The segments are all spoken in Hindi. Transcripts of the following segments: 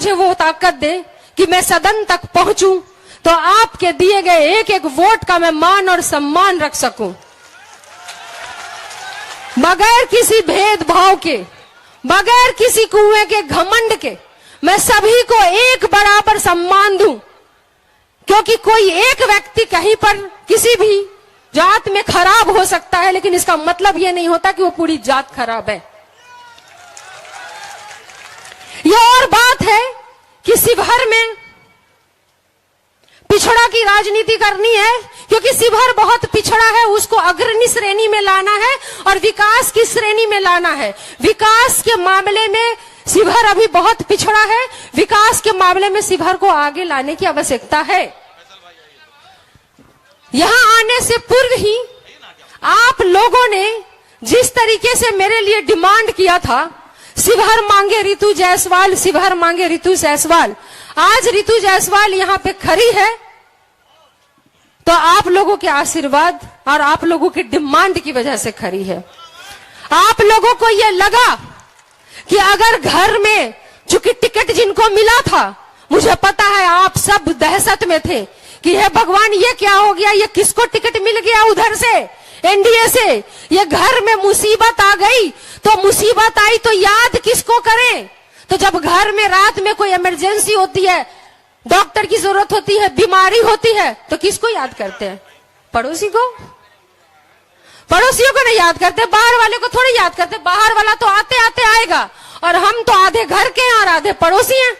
मुझे वो ताकत दे कि मैं सदन तक पहुंचूं, तो आपके दिए गए एक एक वोट का मैं मान और सम्मान रख सकूं, बगैर किसी भेदभाव के, बगैर किसी कुएं के घमंड के मैं सभी को एक बराबर सम्मान दूं। क्योंकि कोई एक व्यक्ति कहीं पर किसी भी जात में खराब हो सकता है, लेकिन इसका मतलब यह नहीं होता कि वो पूरी जात खराब है। यह और बात है कि शिवहर में पिछड़ा की राजनीति करनी है, क्योंकि शिवहर बहुत पिछड़ा है, उसको अग्रणी श्रेणी में लाना है और विकास की श्रेणी में लाना है। विकास के मामले में शिवहर अभी बहुत पिछड़ा है, विकास के मामले में शिवहर को आगे लाने की आवश्यकता है। यहां आने से पूर्व ही आप लोगों ने जिस तरीके से मेरे लिए डिमांड किया था, शिवहर मांगे रितु जायसवाल, शिवहर मांगे रितु जायसवाल, आज रितु जायसवाल यहां पे खड़ी है तो आप लोगों के आशीर्वाद और आप लोगों की डिमांड की वजह से खड़ी है। आप लोगों को यह लगा कि अगर घर में, चूंकि टिकट जिनको मिला था, मुझे पता है आप सब दहशत में थे कि हे भगवान ये क्या हो गया, ये किसको टिकट मिल गया उधर से, एनडीए से, ये घर में मुसीबत आ गई, तो मुसीबत आई तो याद किसको करें। तो जब घर में रात में कोई इमरजेंसी होती है, डॉक्टर की जरूरत होती है, बीमारी होती है, तो किसको याद करते हैं? पड़ोसी को। पड़ोसियों को नहीं याद करते, बाहर वाले को थोड़ी याद करते, बाहर वाला तो आते आते आएगा, और हम तो आधे घर के हैं और आधे पड़ोसी हैं।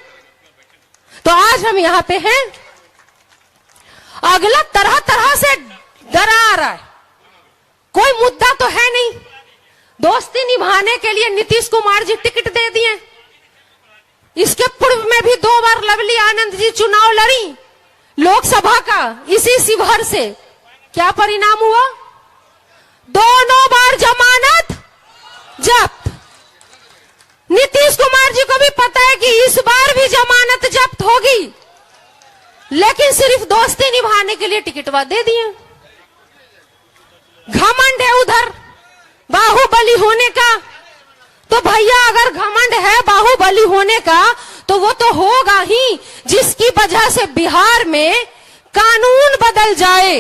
तो आज हम यहाँ पे हैं, अगला तरह तरह से डरा आ रहा है, कोई मुद्दा तो है नहीं। दोस्ती निभाने के लिए नीतीश कुमार जी टिकट दे दिए, इसके पूर्व में भी 2 बार लवली आनंद जी चुनाव लड़ी लोकसभा का इसी शिवहर से, क्या परिणाम हुआ? दोनों बार जमानत जब्त। नीतीश कुमार जी को भी पता है कि इस बार भी जमानत जब्त होगी, लेकिन सिर्फ दोस्ती निभाने के लिए टिकटवा दे दिए। घमंड है उधर बाहुबली होने का, तो भैया अगर घमंड है बाहुबली होने का, तो वो तो होगा ही जिसकी वजह से बिहार में कानून बदल जाए,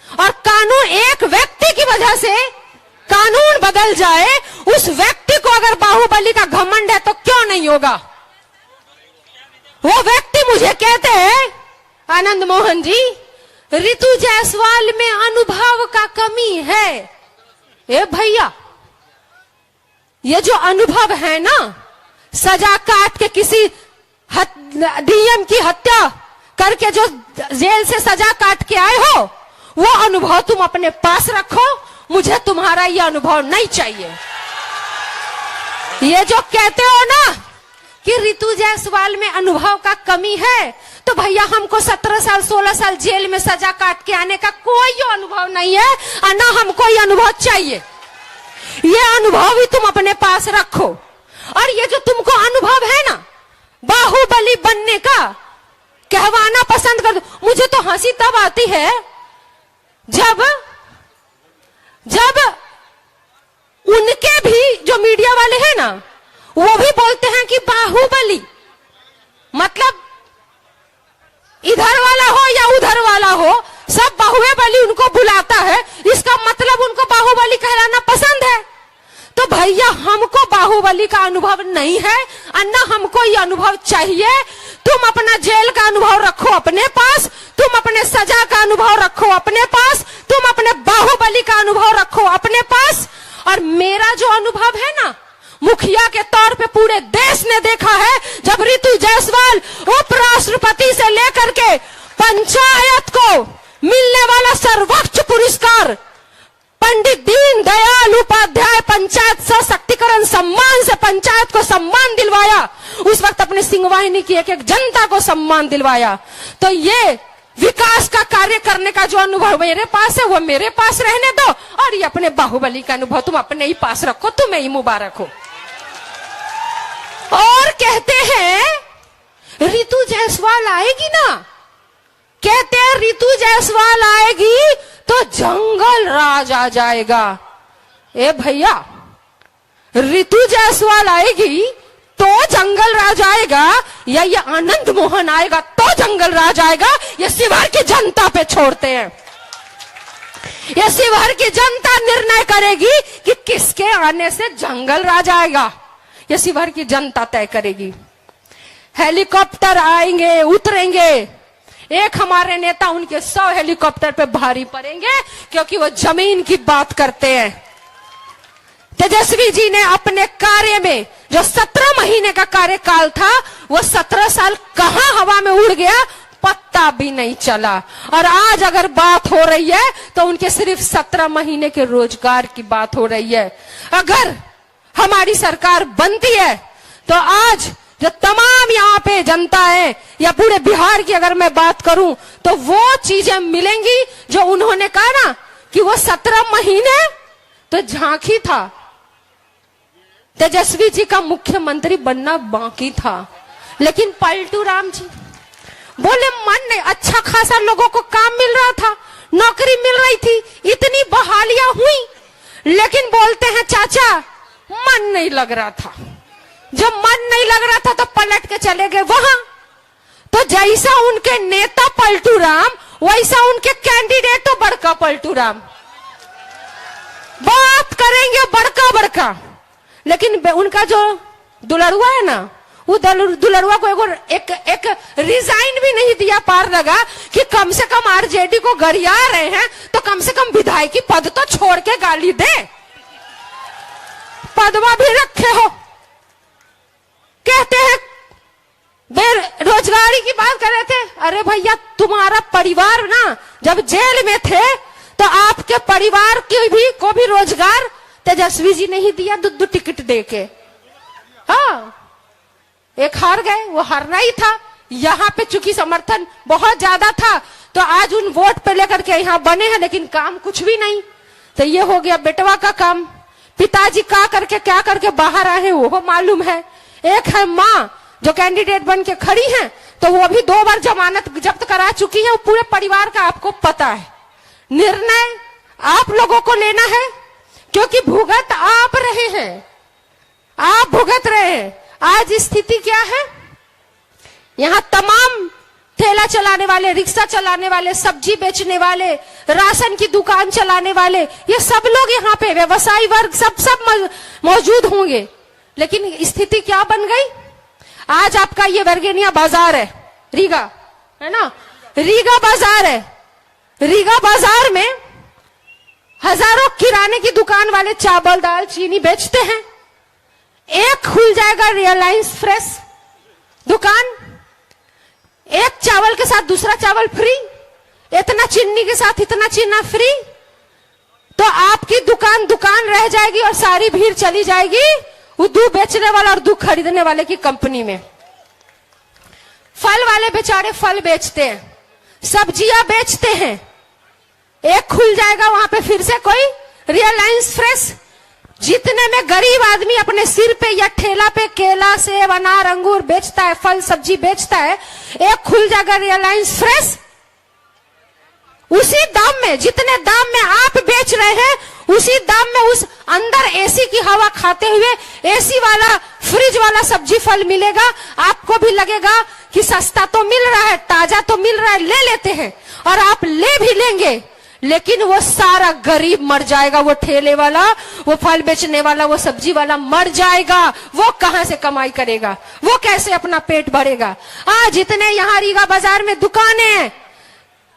और कानून एक व्यक्ति की वजह से कानून बदल जाए। उस व्यक्ति को अगर बाहुबली का घमंड है तो क्यों नहीं होगा? वो व्यक्ति मुझे कहते हैं, आनंद मोहन जी, रितु जायसवाल में अनुभव का कमी है। ए भैया, ये जो अनुभव है ना, सजा काट के किसी डीएम की हत्या करके जो जेल से सजा काट के आए हो, वो अनुभव तुम अपने पास रखो, मुझे तुम्हारा ये अनुभव नहीं चाहिए। ये जो कहते हो ना कि रितु जायसवाल में अनुभव का कमी है, तो भैया हमको 17 साल 16 साल जेल में सजा काट के आने का कोई अनुभव नहीं है, और ना हमको ये अनुभव चाहिए। ये अनुभव ही तुम अपने पास रखो। और ये जो तुमको अनुभव है ना बाहुबली बनने का, कहवाना पसंद कर दो। मुझे तो हंसी तब आती है जब उनके भी जो मीडिया वाले हैं ना, वो भी बोलते हैं कि बाहुबली मतलब इधर वाला हो या उधर वाला हो, सब बाहुबली उनको बुलाता है, इसका मतलब उनको बाहुबली कहलाना पसंद है। तो भैया हमको बाहुबली का अनुभव नहीं है, अन्ना हमको ये अनुभव चाहिए। तुम अपना जेल का अनुभव रखो अपने पास, तुम अपने सजा का अनुभव रखो अपने पास, तुम अपने बाहुबली का अनुभव रखो अपने पास। और मेरा जो अनुभव है ना, मुखिया के तौर पे पूरे देश ने देखा है, जब रितु जायसवाल उपराष्ट्रपति से लेकर के पंचायत को मिलने वाला सर्वोच्च पुरस्कार पंडित दीन दयाल उपाध्याय पंचायत सशक्तिकरण सम्मान से पंचायत को सम्मान दिलवाया, उस वक्त अपने सिंहवाहिनी की एक एक जनता को सम्मान दिलवाया। तो ये विकास का कार्य करने का जो अनुभव मेरे पास है, वो मेरे पास रहने दो, और ये अपने बाहुबली का अनुभव तुम अपने ही पास रखो, तुम्हें ही मुबारक हो। और कहते हैं रितु जायसवाल आएगी ना, कहते हैं रितु जायसवाल आएगी तो जंगल राज आ जाएगा। ए भैया, रितु जायसवाल आएगी तो जंगल राज आएगा, या ये आनंद मोहन आएगा तो जंगल राज आएगा, ये शिवहर की जनता पे छोड़ते हैं। ये शिवहर की जनता निर्णय करेगी कि किसके आने से जंगल राज आएगा, ये शिवहर की जनता तय करेगी। हेलीकॉप्टर आएंगे, उतरेंगे, एक हमारे नेता उनके 100 हेलीकॉप्टर पे भारी पड़ेंगे क्योंकि वो जमीन की बात करते हैं। तेजस्वी जी ने अपने कार्य में जो 17 महीने का कार्यकाल था, वो 17 साल कहां हवा में उड़ गया, पत्ता भी नहीं चला। और आज अगर बात हो रही है तो उनके सिर्फ 17 महीने के रोजगार की बात हो रही है। अगर हमारी सरकार बनती है तो आज जो तमाम यहाँ पे जनता है या पूरे बिहार की अगर मैं बात करूं तो वो चीजें मिलेंगी जो उन्होंने कहा ना कि वो 17 महीने तो झांकी था, तेजस्वी जी का मुख्यमंत्री बनना बाकी था। लेकिन पलटू राम जी बोले मन नहीं, अच्छा खासा लोगों को काम मिल रहा था, नौकरी मिल रही थी, इतनी बहालियां हुई, लेकिन बोलते हैं चाचा मन नहीं लग रहा था। जब मन नहीं लग रहा था तो पलट के चले गए वहां। तो जैसा उनके नेता पलटू राम, वैसा उनके कैंडिडेट बड़का पलटू राम बात करेंगे बड़का बड़का, लेकिन उनका जो दुलरुआ है ना, वो दुलरुआ को एक रिजाइन भी नहीं दिया पार लगा कि कम से कम आरजेडी को गरिया रहे हैं तो कम से कम विधायकी पद तो छोड़ के गाली दे, पदवा भी रखे हो। कहते हैं बेरोजगारी की बात कर रहे थे, अरे भैया तुम्हारा परिवार ना जब जेल में थे तो आपके परिवार को भी रोजगार तेजस्वी जी ने ही दिया, 2 टिकट देके। हाँ, एक हार गए, वो हारना ही था। यहाँ पे चूंकि समर्थन बहुत ज्यादा था तो आज उन वोट पे लेकर के यहाँ बने हैं, लेकिन काम कुछ भी नहीं। तो ये हो गया बेटवा का काम। पिताजी क्या करके बाहर आए हैं वो मालूम है। एक है माँ जो कैंडिडेट बन के खड़ी हैं, तो वो भी 2 बार जमानत जब्त करा चुकी है। वो पूरे परिवार का आपको पता है। निर्णय आप लोगों को लेना है क्योंकि भुगत आप रहे हैं, आप भुगत रहे हैं। आज स्थिति क्या है, यहाँ तमाम ठेला चलाने वाले, रिक्शा चलाने वाले, सब्जी बेचने वाले, राशन की दुकान चलाने वाले, ये सब लोग यहाँ पे व्यवसायी वर्ग सब मौजूद होंगे। लेकिन स्थिति क्या बन गई, आज आपका ये वर्गेनिया बाजार है, रीगा है ना, रीगा बाजार है। रीगा बाजार में हजारों किराने की दुकान वाले चावल दाल चीनी बेचते हैं। एक खुल जाएगा रिलायंस फ्रेश दुकान, एक चावल के साथ दूसरा चावल फ्री, इतना चीनी के साथ इतना चीना फ्री, तो आपकी दुकान रह जाएगी और सारी भीड़ चली जाएगी वो दूध बेचने वाला और दूध खरीदने वाले की कंपनी में। फल वाले बेचारे फल बेचते हैं, सब्जियां बेचते हैं, एक खुल जाएगा वहां पे फिर से कोई रिलायंस फ्रेश। जितने में गरीब आदमी अपने सिर पे या ठेला पे केला सेब अनार अंगूर बेचता है, फल सब्जी बेचता है, एक खुल जाएगा रिलायंस फ्रेश। उसी दाम में, जितने दाम में आप बेच रहे हैं, उसी दाम में उस अंदर एसी की हवा खाते हुए एसी वाला फ्रिज वाला सब्जी फल मिलेगा। आपको भी लगेगा कि सस्ता तो मिल रहा है, ताजा तो मिल रहा है, ले लेते हैं, और आप ले भी लेंगे, लेकिन वो सारा गरीब मर जाएगा। वो ठेले वाला, वो फल बेचने वाला, वो सब्जी वाला मर जाएगा। वो कहां से कमाई करेगा, वो कैसे अपना पेट भरेगा। आज जितने यहाँ रीगा बाजार में दुकानें हैं,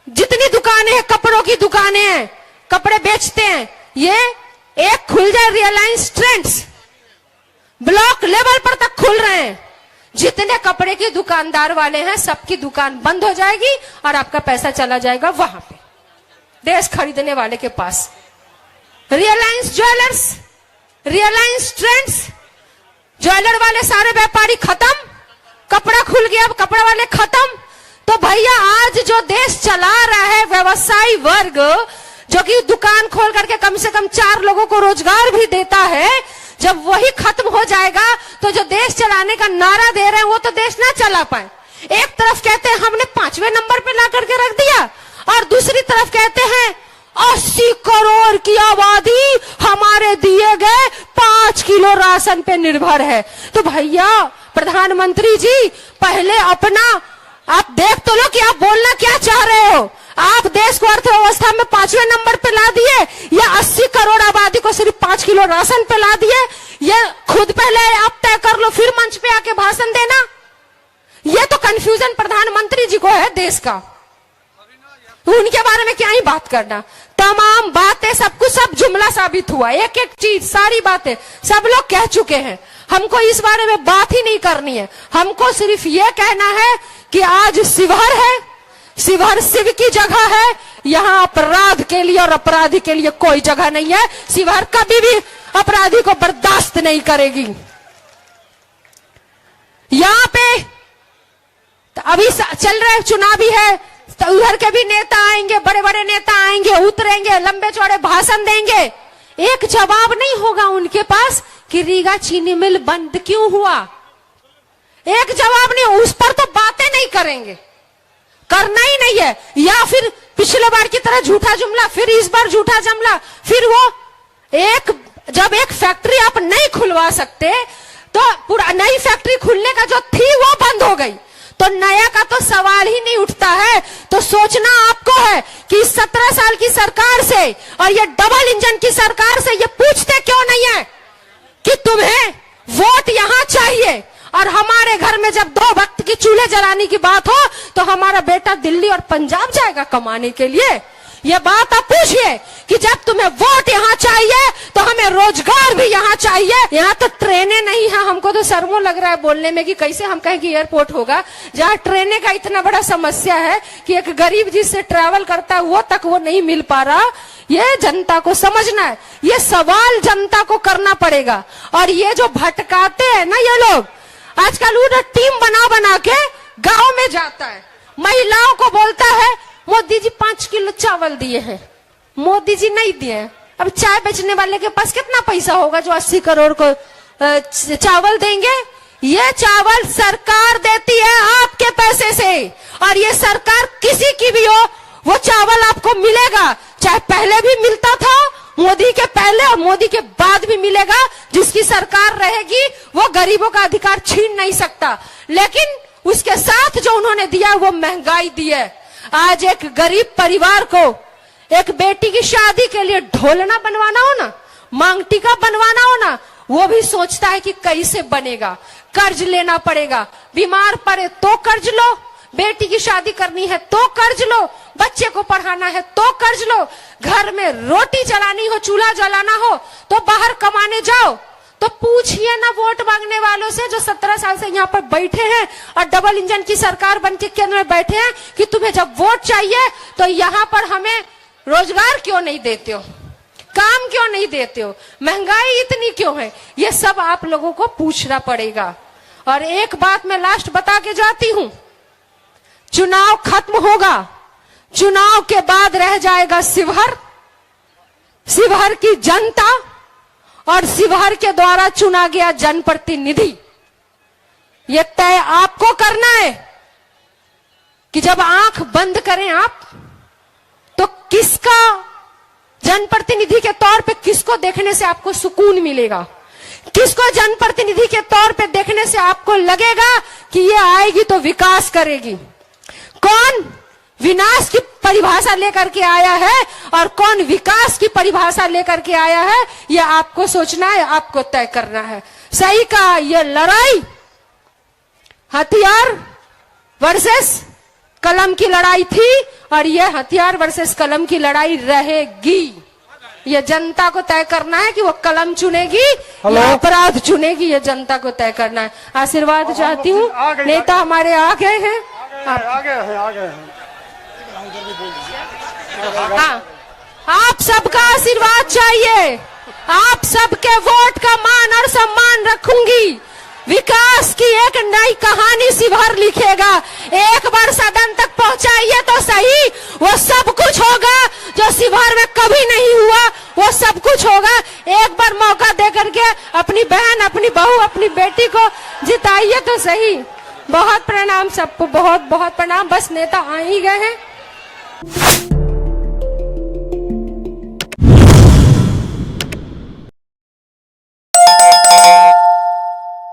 जितनी दुकानें हैं, कपड़ों की दुकानें हैं, कपड़े बेचते हैं, ये एक खुल जाए रिलायंस ट्रेंड्स, ब्लॉक लेवल पर तक खुल रहे हैं। जितने कपड़े के दुकानदार वाले हैं सबकी दुकान बंद हो जाएगी और आपका पैसा चला जाएगा वहां पे ड्रेस खरीदने वाले के पास। Reliance Jewellers, Reliance Trends, jeweller वाले सारे व्यापारी खत्म, कपड़ा खुल गया, अब कपड़ा वाले खत्म। तो भैया आज जो देश चला रहा है व्यवसायी वर्ग, जो कि दुकान खोल करके कम से कम 4 लोगों को रोजगार भी देता है, जब वही खत्म हो जाएगा तो जो देश चलाने का नारा दे रहे हैं वो तो देश ना चला पाए। एक तरफ कहते हैं हमने 5वें नंबर पे ला करके रख दिया, और दूसरी तरफ कहते हैं 80 करोड़ की आबादी हमारे दिए गए 5 किलो राशन पे निर्भर है। तो भैया प्रधानमंत्री जी, पहले अपना आप देख तो लो कि आप बोलना क्या चाह रहे हो। आप देश को अर्थव्यवस्था में 5वें नंबर पे ला दिए या 80 करोड़ आबादी को सिर्फ 5 किलो राशन पे ला दिए? ये खुद पहले आप तय कर लो, फिर मंच पे आके भाषण देना। ये तो कंफ्यूजन प्रधानमंत्री जी को है देश का, तो उनके बारे में क्या ही बात करना। तमाम बातें सब कुछ सब जुमला साबित हुआ, एक एक चीज सारी बातें सब लोग कह चुके हैं। हमको इस बारे में बात ही नहीं करनी है। हमको सिर्फ ये कहना है कि आज शिवहर है, शिवहर शिव की जगह है। यहाँ अपराध के लिए और अपराधी के लिए कोई जगह नहीं है। शिवहर कभी भी अपराधी को बर्दाश्त नहीं करेगी। यहाँ पे अभी चल रहे चुनावी है, तो उधर के भी नेता आएंगे, बड़े बड़े नेता आएंगे, उतरेंगे, लंबे चौड़े भाषण देंगे। एक जवाब नहीं होगा उनके पास कि रीगा चीनी मिल बंद क्यों हुआ। एक जवाब नहीं, उस पर तो बातें नहीं करेंगे, करना ही नहीं है। या फिर पिछले बार की तरह झूठा जुमला, फिर इस बार झूठा जुमला, फिर वो जब एक फैक्ट्री आप नहीं खुलवा सकते तो पूरा नई फैक्ट्री खुलने का जो थी वो बंद हो गई, तो नया का तो सवाल ही नहीं उठता है। तो सोचना आपको है कि 17 साल की सरकार से और ये डबल इंजन की सरकार से ये पूछते क्यों नहीं है कि तुम्हें वोट यहां चाहिए, और हमारे घर में जब 2 वक्त की चूल्हे जलाने की बात हो तो हमारा बेटा दिल्ली और पंजाब जाएगा कमाने के लिए। ये बात आप पूछिए कि जब तुम्हें वोट यहाँ चाहिए तो हमें रोजगार भी यहाँ चाहिए। यहाँ तो ट्रेनें नहीं है। हमको तो शर्मो लग रहा है बोलने में कि कैसे हम कहें कि एयरपोर्ट होगा जहाँ ट्रेनें का इतना बड़ा समस्या है कि एक गरीब जिससे ट्रैवल करता है वो तक वो नहीं मिल पा रहा। ये जनता को समझना है, ये सवाल जनता को करना पड़ेगा। और ये जो भटकाते हैं ना ये लोग, आजकल वो टीम बना बना के गांव में जाता है, महिलाओं को बोलता है मोदी जी 5 किलो चावल दिए हैं। मोदी जी नहीं दिए। अब चाय बेचने वाले के पास कितना पैसा होगा जो 80 करोड़ को चावल देंगे? ये चावल सरकार देती है आपके पैसे से, और ये सरकार किसी की भी हो वो चावल आपको मिलेगा। चाहे पहले भी मिलता था, मोदी के पहले और मोदी के बाद भी मिलेगा। जिसकी सरकार रहेगी वो गरीबों का अधिकार छीन नहीं सकता। लेकिन उसके साथ जो उन्होंने दिया वो महंगाई दी है। आज एक गरीब परिवार को एक बेटी की शादी के लिए ढोलना बनवाना हो ना, मांग टीका बनवाना हो ना, वो भी सोचता है कि कैसे बनेगा, कर्ज लेना पड़ेगा। बीमार पड़े तो कर्ज लो, बेटी की शादी करनी है तो कर्ज लो, बच्चे को पढ़ाना है तो कर्ज लो, घर में रोटी चलानी हो, चूल्हा जलाना हो तो बाहर कमाने जाओ। तो पूछिए ना वोट मांगने वालों से जो 17 साल से यहाँ पर बैठे हैं और डबल इंजन की सरकार बनके केंद्र में बैठे हैं कि तुम्हें जब वोट चाहिए तो यहाँ पर हमें रोजगार क्यों नहीं देते हो, काम क्यों नहीं देते हो, महंगाई इतनी क्यों है। ये सब आप लोगों को पूछना पड़ेगा। और एक बात मैं लास्ट बता के जाती हूं, चुनाव खत्म होगा, चुनाव के बाद रह जाएगा शिवहर, शिवहर की जनता और शिवहर के द्वारा चुना गया जनप्रतिनिधि। ये तय आपको करना है कि जब आंख बंद करें आप तो किसका जनप्रतिनिधि के तौर पे किसको देखने से आपको सुकून मिलेगा, किसको जनप्रतिनिधि के तौर पे देखने से आपको लगेगा कि ये आएगी तो विकास करेगी, कौन विनाश की परिभाषा लेकर के आया है और कौन विकास की परिभाषा लेकर के आया है, यह आपको सोचना है, आपको तय करना है। सही कहा, यह लड़ाई हथियार वर्सेस कलम की लड़ाई थी और यह हथियार वर्सेस कलम की लड़ाई रहेगी। यह जनता को तय करना है कि वो कलम चुनेगी या अपराध चुनेगी, यह जनता को तय करना है। आशीर्वाद चाहती हूँ, नेता हमारे आ गए हैं, हाँ, आप सबका आशीर्वाद चाहिए, आप सबके वोट का मान और सम्मान रखूंगी। विकास की एक नई कहानी शिवहर लिखेगा। एक बार सदन तक पहुंचाइए तो सही, वो सब कुछ होगा जो शिवहर में कभी नहीं हुआ, वो सब कुछ होगा। एक बार मौका दे करके अपनी बहन, अपनी बहू, अपनी बेटी को जिताइए तो सही। बहुत प्रणाम सबको, बहुत बहुत प्रणाम। बस नेता आ ही गए हैं।